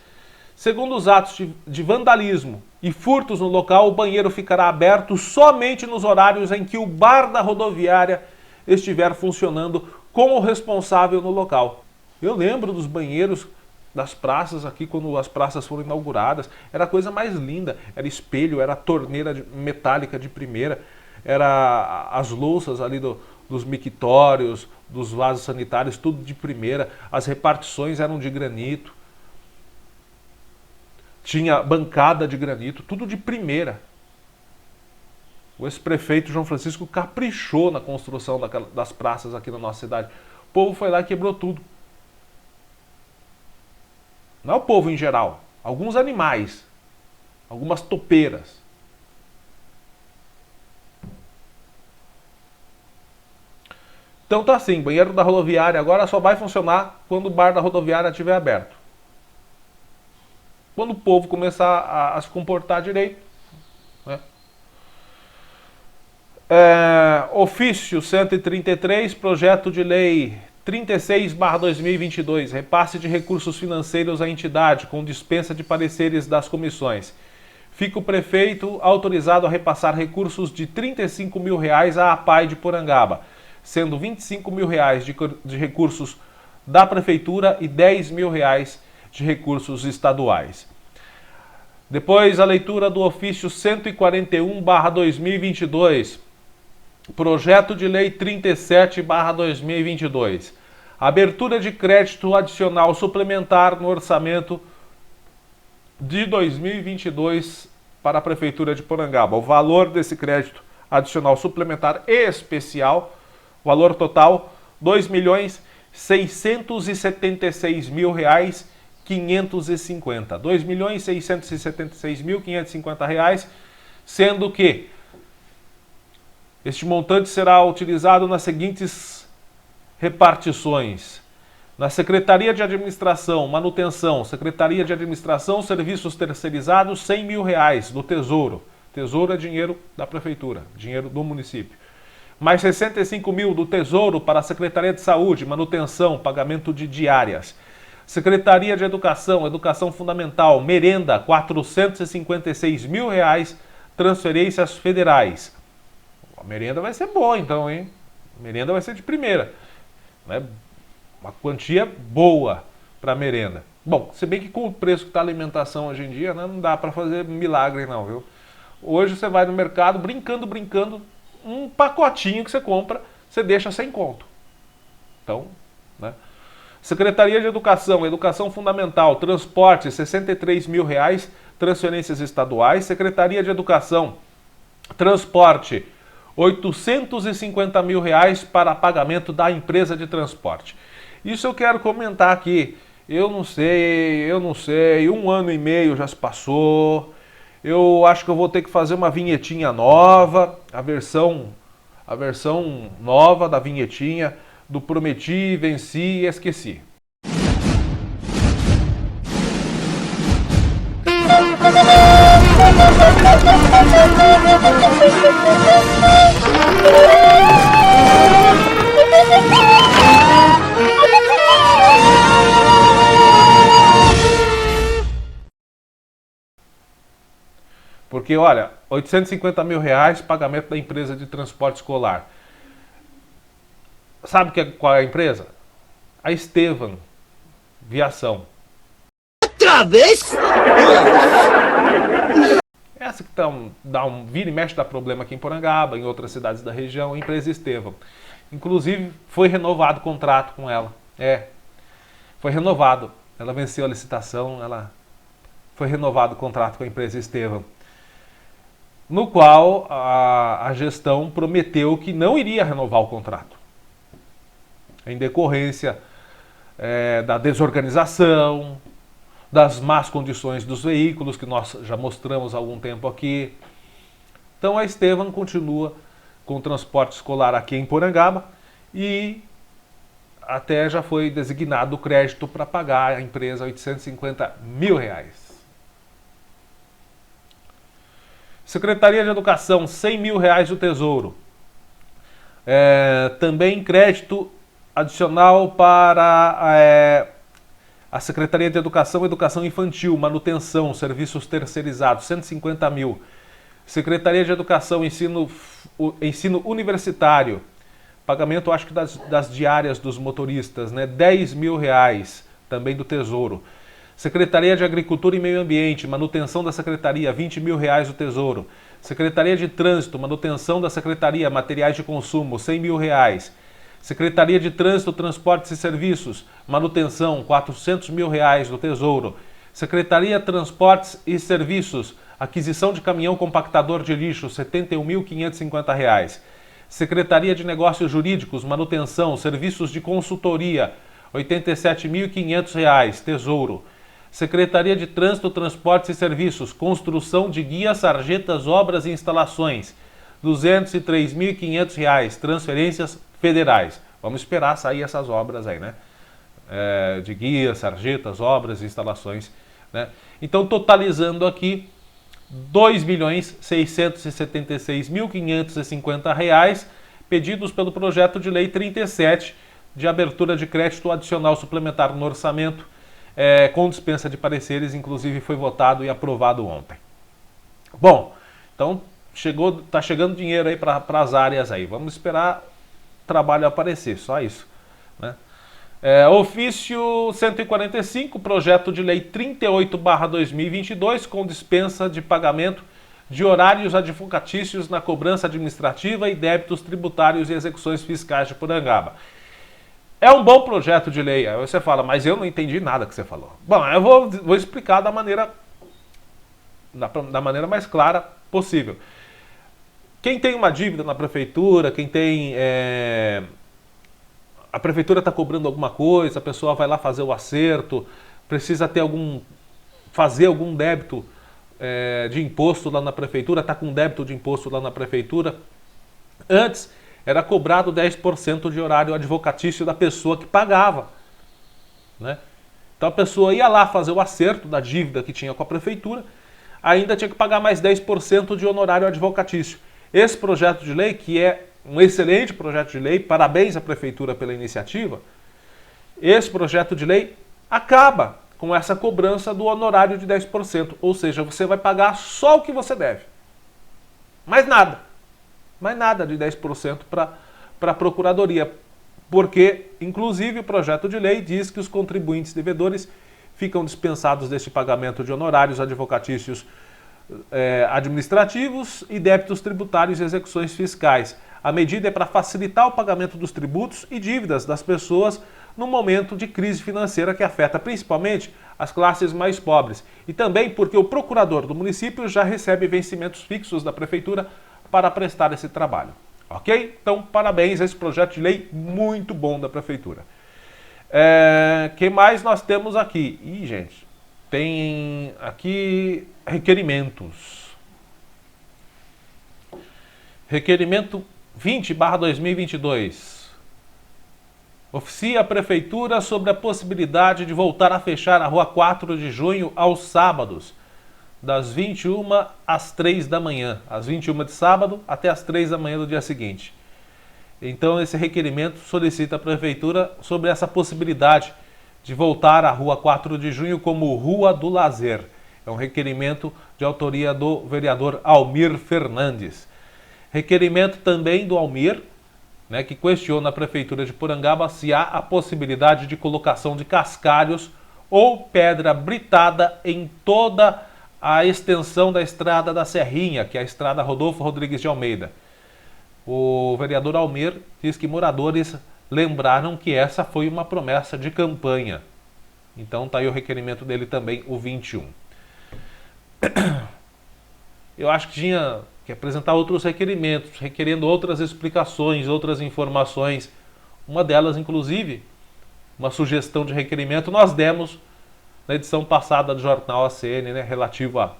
Segundo os atos de vandalismo e furtos no local, o banheiro ficará aberto somente nos horários em que o bar da rodoviária estiver funcionando com o responsável no local. Eu lembro dos banheiros das praças aqui, quando as praças foram inauguradas, era a coisa mais linda, era espelho, era torneira metálica de primeira, era as louças ali dos mictórios, dos vasos sanitários, tudo de primeira, as repartições eram de granito, tinha bancada de granito, tudo de primeira. O ex-prefeito João Francisco caprichou na construção das praças aqui na nossa cidade. O povo foi lá e quebrou tudo. Não é o povo em geral, alguns animais algumas topeiras. Então tá assim, banheiro da rodoviária agora só vai funcionar quando o bar da rodoviária estiver aberto. Quando o povo começar a se comportar direito, né? Ofício 133, projeto de lei 36/2022, repasse de recursos financeiros à entidade com dispensa de pareceres das comissões. Fica o prefeito autorizado a repassar recursos de R$35 mil à APAI de Porangaba, sendo R$25 mil de recursos da prefeitura e R$10 mil de recursos estaduais. Depois a leitura do ofício 141/2022, projeto de lei 37/2022, abertura de crédito adicional suplementar no orçamento de 2022 para a prefeitura de Porangaba. O valor desse crédito adicional suplementar especial, valor total R$2.676.550. R$2.676.550, sendo que este montante será utilizado nas seguintes repartições: na Secretaria de Administração, Manutenção, Secretaria de Administração, Serviços Terceirizados, R$100 mil do Tesouro. Tesouro é dinheiro da Prefeitura, dinheiro do município. Mais 65 mil do Tesouro para a Secretaria de Saúde, Manutenção, pagamento de diárias. Secretaria de Educação, Educação Fundamental, Merenda, R$456 mil, transferências federais. A merenda vai ser boa então, hein? A merenda vai ser de primeira, né? Uma quantia boa para merenda. Bom, se bem que com o preço que está a alimentação hoje em dia, né, não dá para fazer milagre não, viu? Hoje você vai no mercado, brincando, um pacotinho que você compra, você deixa sem conto. Então, né? Secretaria de Educação, Educação Fundamental, Transporte, R$63 mil, transferências estaduais. Secretaria de Educação, Transporte, R$850 mil para pagamento da empresa de transporte. Isso eu quero comentar aqui. Eu não sei, 1 ano e meio já se passou. Eu acho que eu vou ter que fazer uma vinhetinha nova, a versão nova da vinhetinha do prometi, venci e esqueci. Porque, olha, R$850 mil, pagamento da empresa de transporte escolar. Sabe qual é a empresa? A Estevan Viação. Outra vez? Essa que vira e mexe dá problema aqui em Porangaba, em outras cidades da região, a empresa Estevan. Inclusive, foi renovado o contrato com ela. Foi renovado. Ela venceu a licitação, foi renovado o contrato com a empresa Estevan, no qual a gestão prometeu que não iria renovar o contrato, em decorrência da desorganização, das más condições dos veículos, que nós já mostramos há algum tempo aqui. Então a Estevan continua com o transporte escolar aqui em Porangaba e até já foi designado o crédito para pagar a empresa R$850 mil. Secretaria de Educação, R$100 mil do Tesouro. Também crédito adicional para a Secretaria de Educação, Educação Infantil, Manutenção, Serviços Terceirizados, R$150 mil. Secretaria de Educação, Ensino Universitário, pagamento acho que das diárias dos motoristas, né? R$10 mil, também do Tesouro. Secretaria de Agricultura e Meio Ambiente, manutenção da Secretaria, R$20 mil do Tesouro. Secretaria de Trânsito, manutenção da Secretaria, materiais de consumo, R$100 mil. Secretaria de Trânsito, Transportes e Serviços, manutenção, R$400 mil do Tesouro. Secretaria de Transportes e Serviços, aquisição de caminhão compactador de lixo, R$71.550. Secretaria de Negócios Jurídicos, manutenção, serviços de consultoria, R$87.500, Tesouro. Secretaria de Trânsito, Transportes e Serviços, construção de guias, sarjetas, obras e instalações, R$ 203.500, transferências federais. Vamos esperar sair essas obras aí, né? De guias, sarjetas, obras e instalações, né? Então, totalizando aqui, R$ 2.676.550 pedidos pelo projeto de lei 37 de abertura de crédito adicional suplementar no orçamento, com dispensa de pareceres, inclusive foi votado e aprovado ontem. Bom, então tá chegando dinheiro aí para as áreas aí. Vamos esperar o trabalho aparecer, só isso, né? Ofício 145, projeto de lei 38/2022, com dispensa de pagamento de horários advocatícios na cobrança administrativa e débitos tributários e execuções fiscais de Porangaba. É um bom projeto de lei. Aí você fala, mas eu não entendi nada que você falou. Bom, eu vou explicar da maneira mais clara possível. Quem tem uma dívida na prefeitura, quem tem... a prefeitura está cobrando alguma coisa, a pessoa vai lá fazer o acerto, precisa fazer algum débito de imposto lá na prefeitura, está com débito de imposto lá na prefeitura. Antes era cobrado 10% de horário advocatício da pessoa que pagava, né? Então a pessoa ia lá fazer o acerto da dívida que tinha com a prefeitura, ainda tinha que pagar mais 10% de honorário advocatício. Esse projeto de lei, que é um excelente projeto de lei, parabéns à prefeitura pela iniciativa, esse projeto de lei acaba com essa cobrança do honorário de 10%, ou seja, você vai pagar só o que você deve, mais nada de 10% para a Procuradoria, porque, inclusive, o projeto de lei diz que os contribuintes devedores ficam dispensados deste pagamento de honorários advocatícios administrativos e débitos tributários e execuções fiscais. A medida é para facilitar o pagamento dos tributos e dívidas das pessoas no momento de crise financeira que afeta principalmente as classes mais pobres. E também porque o procurador do município já recebe vencimentos fixos da prefeitura para prestar esse trabalho. Ok? Então, parabéns a esse projeto de lei muito bom da prefeitura. Que mais nós temos aqui? Ih, gente, tem aqui requerimentos. Requerimento 20/2022. Oficia a prefeitura sobre a possibilidade de voltar a fechar a rua 4 de junho aos sábados, das 21 às 3 da manhã, às 21 de sábado até às 3 da manhã do dia seguinte. Então esse requerimento solicita a prefeitura sobre essa possibilidade de voltar à rua 4 de junho como Rua do Lazer. É um requerimento de autoria do vereador Almir Fernandes. Requerimento também do Almir, né, que questiona a prefeitura de Porangaba se há a possibilidade de colocação de cascalhos ou pedra britada em toda a extensão da estrada da Serrinha, que é a estrada Rodolfo Rodrigues de Almeida. O vereador Almir diz que moradores lembraram que essa foi uma promessa de campanha. Então está aí o requerimento dele também, o 21. Eu acho que tinha que apresentar outros requerimentos, requerendo outras explicações, outras informações. Uma delas, inclusive, uma sugestão de requerimento, nós demos na edição passada do jornal ACN, né, relativo à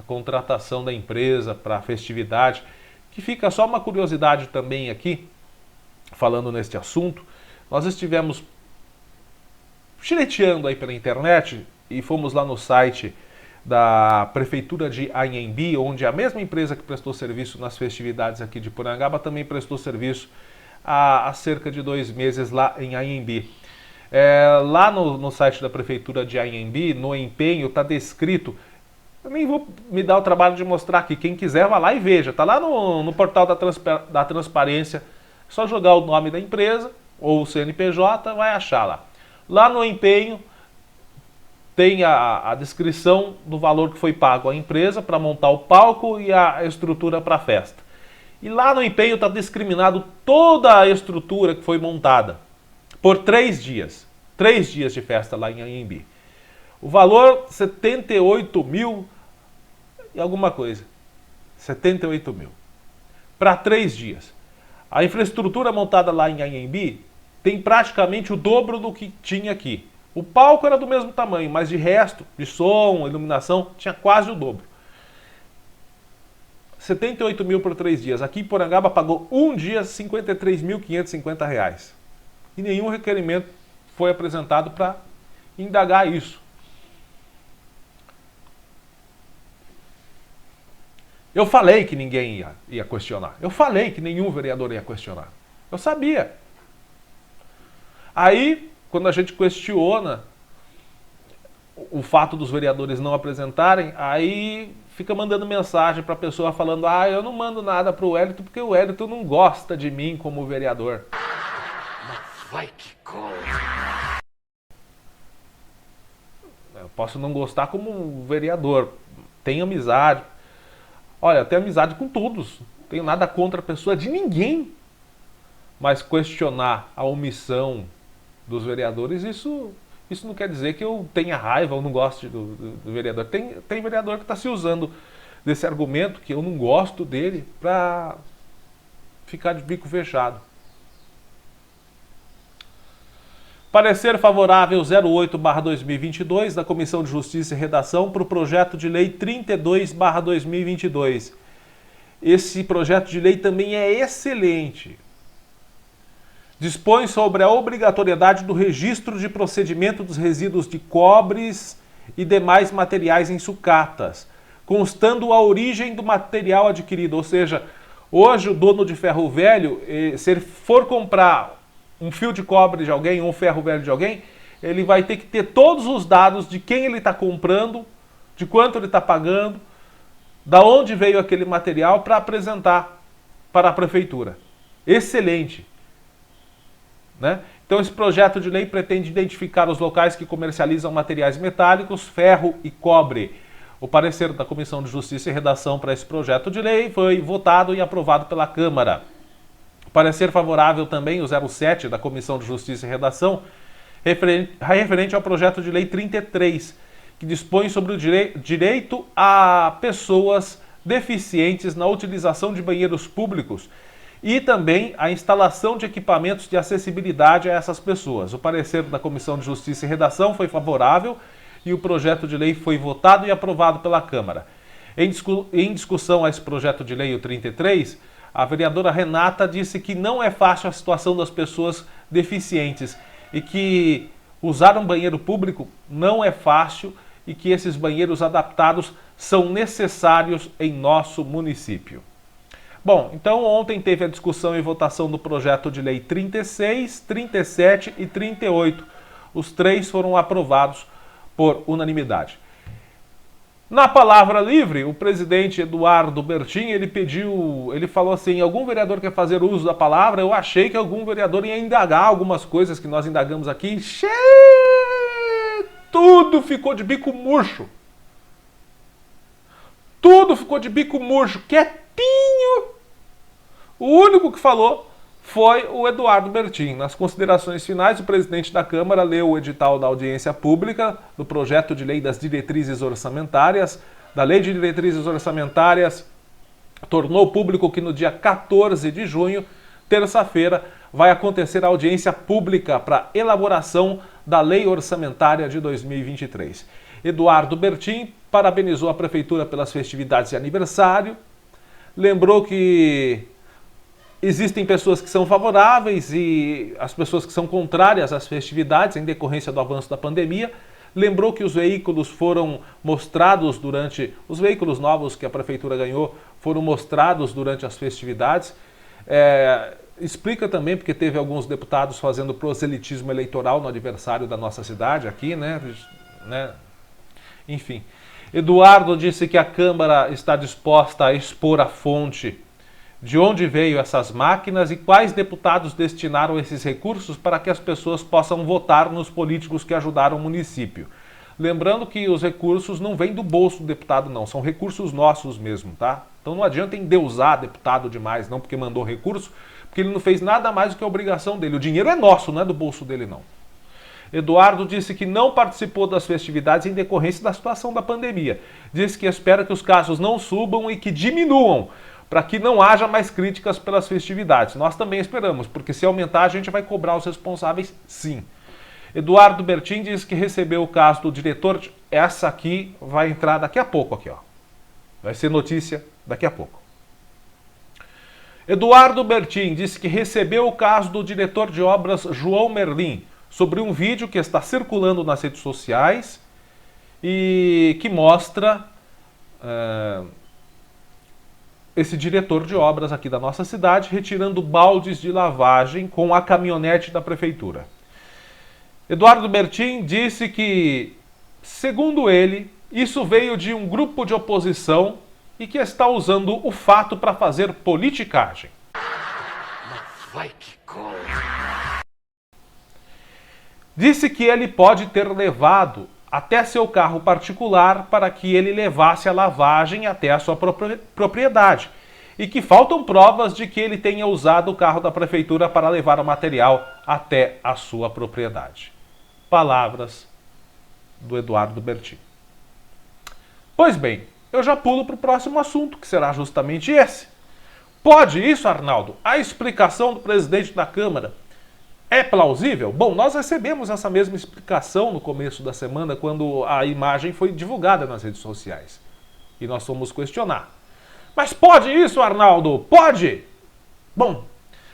contratação da empresa para a festividade, que fica só uma curiosidade também aqui, falando neste assunto. Nós estivemos chineteando aí pela internet e fomos lá no site da Prefeitura de Anhembi, onde a mesma empresa que prestou serviço nas festividades aqui de Porangaba também prestou serviço há cerca de 2 meses lá em Anhembi. Lá no site da Prefeitura de Anhembi, no empenho, está descrito, eu nem vou me dar o trabalho de mostrar aqui, quem quiser vá lá e veja, está lá no portal da transparência, só jogar o nome da empresa ou o CNPJ, vai achar lá. Lá no empenho tem a descrição do valor que foi pago à empresa para montar o palco e a estrutura para a festa. E lá no empenho está discriminado toda a estrutura que foi montada por 3 dias. 3 dias de festa lá em Anhembi. O valor, 78 mil e alguma coisa. 78 mil. Para 3 dias. A infraestrutura montada lá em Anhembi tem praticamente o dobro do que tinha aqui. O palco era do mesmo tamanho, mas de resto, de som, iluminação, tinha quase o dobro. 78 mil por 3 dias. Aqui em Porangaba pagou um dia R$ 53.550. E nenhum requerimento foi apresentado para indagar isso. Eu falei que ninguém ia questionar. Eu falei que nenhum vereador ia questionar. Eu sabia. Aí, quando a gente questiona o fato dos vereadores não apresentarem, aí fica mandando mensagem para a pessoa falando: ah, eu não mando nada para o Wellington porque o Wellington não gosta de mim como vereador. Mas vai que coisa. Eu posso não gostar como vereador. Tenho amizade. Olha, eu tenho amizade com todos. Não tenho nada contra a pessoa de ninguém. Mas questionar a omissão dos vereadores, isso não quer dizer que eu tenha raiva ou não goste do vereador. Tem vereador que está se usando desse argumento, que eu não gosto dele, para ficar de bico fechado. Parecer favorável 08/2022 da Comissão de Justiça e Redação para o projeto de lei 32/2022. Esse projeto de lei também é excelente. Dispõe sobre a obrigatoriedade do registro de procedimento dos resíduos de cobres e demais materiais em sucatas, constando a origem do material adquirido. Ou seja, hoje o dono de ferro velho, se ele for comprar um fio de cobre de alguém ou um ferro velho de alguém, ele vai ter que ter todos os dados de quem ele está comprando, de quanto ele está pagando, da onde veio aquele material para apresentar para a prefeitura. Excelente. Né? Então esse projeto de lei pretende identificar os locais que comercializam materiais metálicos, ferro e cobre. O parecer da Comissão de Justiça e Redação para esse projeto de lei foi votado e aprovado pela Câmara. Parecer favorável também o 07 da Comissão de Justiça e Redação, referente ao projeto de lei 33, que dispõe sobre o direito a pessoas deficientes na utilização de banheiros públicos e também a instalação de equipamentos de acessibilidade a essas pessoas. O parecer da Comissão de Justiça e Redação foi favorável e o projeto de lei foi votado e aprovado pela Câmara. Em discussão a esse projeto de lei, o 33, a vereadora Renata disse que não é fácil a situação das pessoas deficientes e que usar um banheiro público não é fácil e que esses banheiros adaptados são necessários em nosso município. Bom, então ontem teve a discussão e votação do projeto de lei 36, 37 e 38. Os três foram aprovados por unanimidade. Na palavra livre, o presidente Eduardo Bertin, ele falou assim: algum vereador quer fazer uso da palavra? Eu achei que algum vereador ia indagar algumas coisas que nós indagamos aqui. Tudo ficou de bico murcho. Tudo ficou de bico murcho, quietinho. O único que falou foi o Eduardo Bertin. Nas considerações finais, o presidente da Câmara leu o edital da audiência pública do projeto de lei das diretrizes orçamentárias, da lei de diretrizes orçamentárias, tornou público que no dia 14 de junho, terça-feira, vai acontecer a audiência pública para elaboração da lei orçamentária de 2023. Eduardo Bertin parabenizou a prefeitura pelas festividades de aniversário, lembrou que existem pessoas que são favoráveis e as pessoas que são contrárias às festividades em decorrência do avanço da pandemia. Lembrou que os veículos foram mostrados os veículos novos que a prefeitura ganhou foram mostrados durante as festividades. Explica também porque teve alguns deputados fazendo proselitismo eleitoral no aniversário da nossa cidade aqui, né? Enfim. Eduardo disse que a Câmara está disposta a expor a fonte de onde veio essas máquinas e quais deputados destinaram esses recursos para que as pessoas possam votar nos políticos que ajudaram o município. Lembrando que os recursos não vêm do bolso do deputado, não, são recursos nossos mesmo, tá? Então não adianta endeusar deputado demais, não, porque mandou recurso, porque ele não fez nada mais do que a obrigação dele. O dinheiro é nosso, não é do bolso dele, não. Eduardo disse que não participou das festividades em decorrência da situação da pandemia. Disse que espera que os casos não subam e que diminuam, para que não haja mais críticas pelas festividades. Nós também esperamos, porque se aumentar a gente vai cobrar os responsáveis, sim. Eduardo Bertin diz que recebeu o caso do diretor. Essa aqui vai entrar daqui a pouco aqui, ó. Vai ser notícia daqui a pouco. Eduardo Bertin disse que recebeu o caso do diretor de obras João Merlin sobre um vídeo que está circulando nas redes sociais e que mostra esse diretor de obras aqui da nossa cidade retirando baldes de lavagem com a caminhonete da prefeitura. Eduardo Bertin disse que, segundo ele, isso veio de um grupo de oposição e que está usando o fato para fazer politicagem. Disse que ele pode ter levado até seu carro particular para que ele levasse a lavagem até a sua propriedade e que faltam provas de que ele tenha usado o carro da prefeitura para levar o material até a sua propriedade. Palavras do Eduardo Bertin. Pois bem, eu já pulo para o próximo assunto, que será justamente esse. Pode isso, Arnaldo? A explicação do presidente da Câmara é plausível? Bom, nós recebemos essa mesma explicação no começo da semana, quando a imagem foi divulgada nas redes sociais. E nós fomos questionar. Mas pode isso, Arnaldo? Pode? Bom,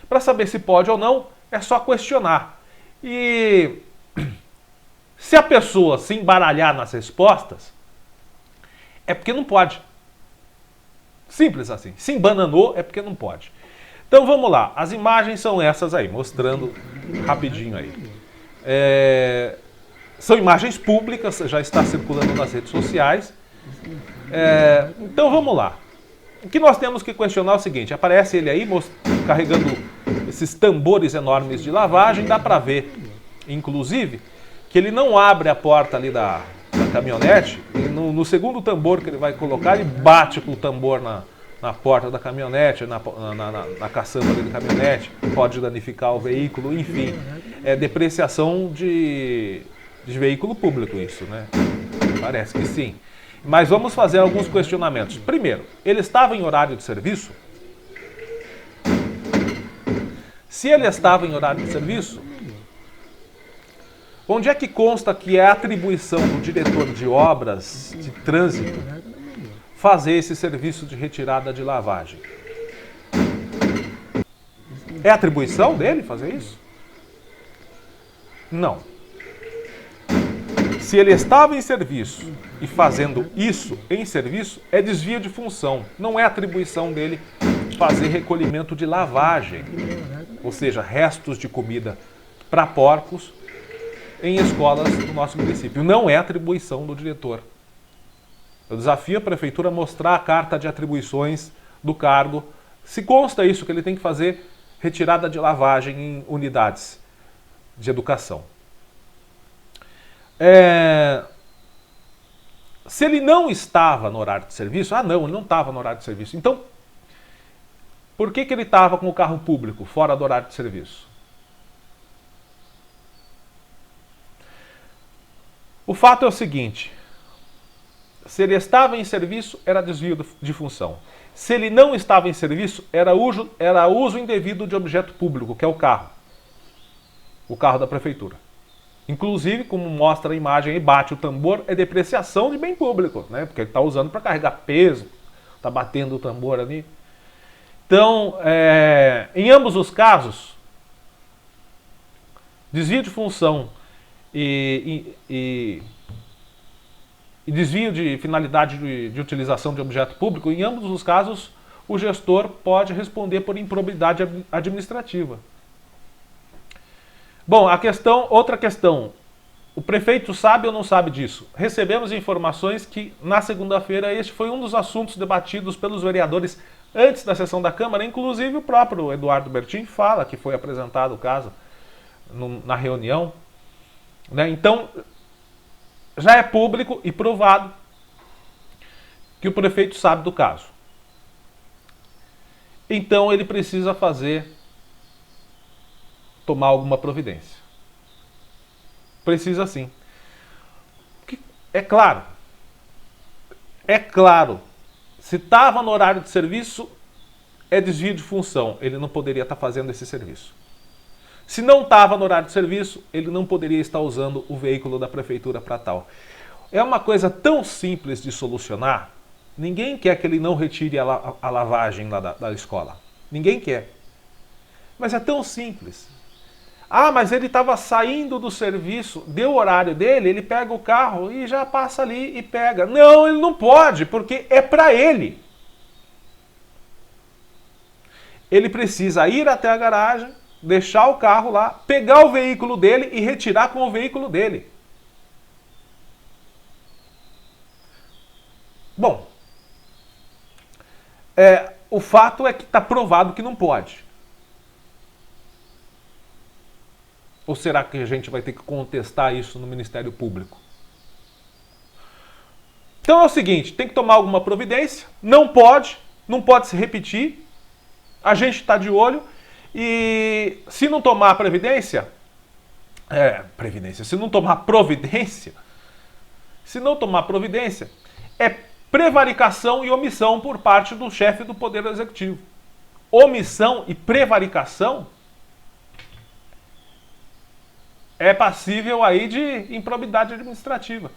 para saber se pode ou não, é só questionar. E se a pessoa se embaralhar nas respostas, é porque não pode. Simples assim. Se embananou, é porque não pode. Então vamos lá. As imagens são essas aí, mostrando rapidinho aí. São imagens públicas, já está circulando nas redes sociais. Então vamos lá. O que nós temos que questionar é o seguinte: aparece ele aí carregando esses tambores enormes de lavagem. Dá para ver, inclusive, que ele não abre a porta ali da caminhonete. E no segundo tambor que ele vai colocar, ele bate com o tambor na porta da caminhonete, na caçamba da caminhonete, pode danificar o veículo, enfim. É depreciação de veículo público isso, né? Parece que sim. Mas vamos fazer alguns questionamentos. Primeiro, ele estava em horário de serviço? Se ele estava em horário de serviço, onde é que consta que é atribuição do diretor de obras de trânsito fazer esse serviço de retirada de lavagem? É atribuição dele fazer isso? Não. Se ele estava em serviço e fazendo isso em serviço, é desvio de função. Não é atribuição dele fazer recolhimento de lavagem, ou seja, restos de comida para porcos em escolas do nosso município. Não é atribuição do diretor. Eu desafio a prefeitura a mostrar a carta de atribuições do cargo. Se consta isso, que ele tem que fazer retirada de lavagem em unidades de educação. Se ele não estava no horário de serviço, não, ele não estava no horário de serviço. Então, por que ele estava com o carro público fora do horário de serviço? O fato é o seguinte: se ele estava em serviço, era desvio de função. Se ele não estava em serviço, era uso indevido de objeto público, que é o carro da prefeitura. Inclusive, como mostra a imagem, aí bate o tambor, é depreciação de bem público, né? Porque ele está usando para carregar peso, está batendo o tambor ali. Então, em ambos os casos, desvio de função e desvio de finalidade de utilização de objeto público, em ambos os casos, o gestor pode responder por improbidade administrativa. Bom, outra questão. O prefeito sabe ou não sabe disso? Recebemos informações que, na segunda-feira, este foi um dos assuntos debatidos pelos vereadores antes da sessão da Câmara. Inclusive, o próprio Eduardo Bertin fala que foi apresentado o caso na reunião, né? Então, já é público e provado que o prefeito sabe do caso. Então, ele precisa tomar alguma providência. Precisa sim. É claro, se estava no horário de serviço, é desvio de função. Ele não poderia estar fazendo esse serviço. Se não estava no horário de serviço, ele não poderia estar usando o veículo da prefeitura para tal. É uma coisa tão simples de solucionar. Ninguém quer que ele não retire a lavagem lá da escola. Ninguém quer. Mas é tão simples. Ah, mas ele estava saindo do serviço, deu o horário dele, ele pega o carro e já passa ali e pega. Não, ele não pode, porque é para ele. Ele precisa ir até a garagem, deixar o carro lá, pegar o veículo dele e retirar com o veículo dele. Bom, o fato é que está provado que não pode. Ou será que a gente vai ter que contestar isso no Ministério Público? Então é o seguinte, tem que tomar alguma providência, não pode se repetir, a gente está de olho e se não tomar providência, é prevaricação e omissão por parte do chefe do Poder Executivo. Omissão e prevaricação é passível aí de improbidade administrativa.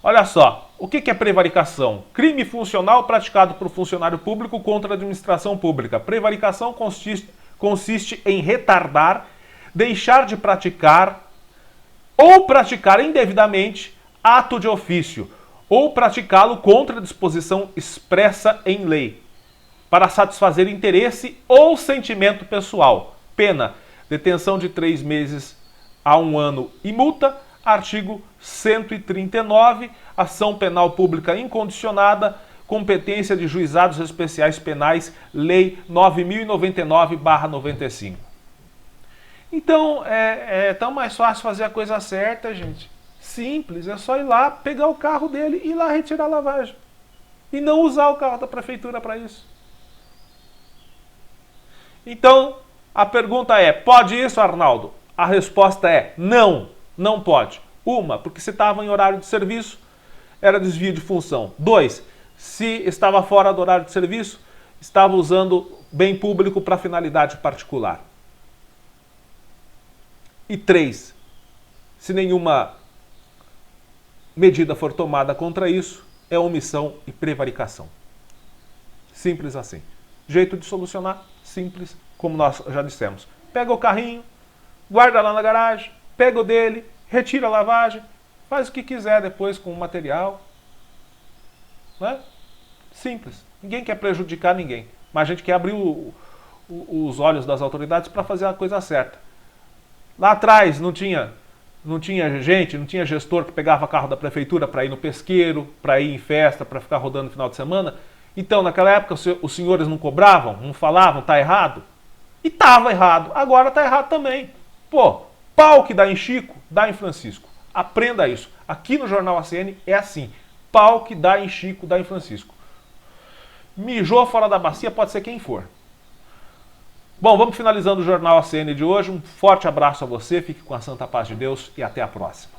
Olha só, o que é prevaricação? Crime funcional praticado por funcionário público contra a administração pública. Prevaricação consiste em retardar, deixar de praticar ou praticar indevidamente ato de ofício ou praticá-lo contra disposição expressa em lei, para satisfazer interesse ou sentimento pessoal. Pena, detenção de 3 meses a 1 ano e multa. Artigo 139, ação penal pública incondicionada, competência de juizados especiais penais, Lei 9.099/95. Então, é tão mais fácil fazer a coisa certa, gente. Simples, é só ir lá, pegar o carro dele e ir lá retirar a lavagem. E não usar o carro da prefeitura para isso. Então, a pergunta é, pode isso, Arnaldo? A resposta é não, não pode. 1, porque se estava em horário de serviço, era desvio de função. 2, se estava fora do horário de serviço, estava usando bem público para finalidade particular. E 3, se nenhuma medida for tomada contra isso, é omissão e prevaricação. Simples assim. Jeito de solucionar? Simples, como nós já dissemos. Pega o carrinho, guarda lá na garagem, pega o dele, retira a lavagem, faz o que quiser depois com o material. Não é? Simples. Ninguém quer prejudicar ninguém. Mas a gente quer abrir os olhos das autoridades para fazer a coisa certa. Lá atrás não tinha gestor que pegava carro da prefeitura para ir no pesqueiro, para ir em festa, para ficar rodando no final de semana. Então, naquela época, os senhores não cobravam, não falavam, tá errado? E tava errado, agora tá errado também. Pô, pau que dá em Chico, dá em Francisco. Aprenda isso. Aqui no Jornal ACN é assim. Pau que dá em Chico, dá em Francisco. Mijou fora da bacia, pode ser quem for. Bom, vamos finalizando o Jornal ACN de hoje. Um forte abraço a você, fique com a santa paz de Deus e até a próxima.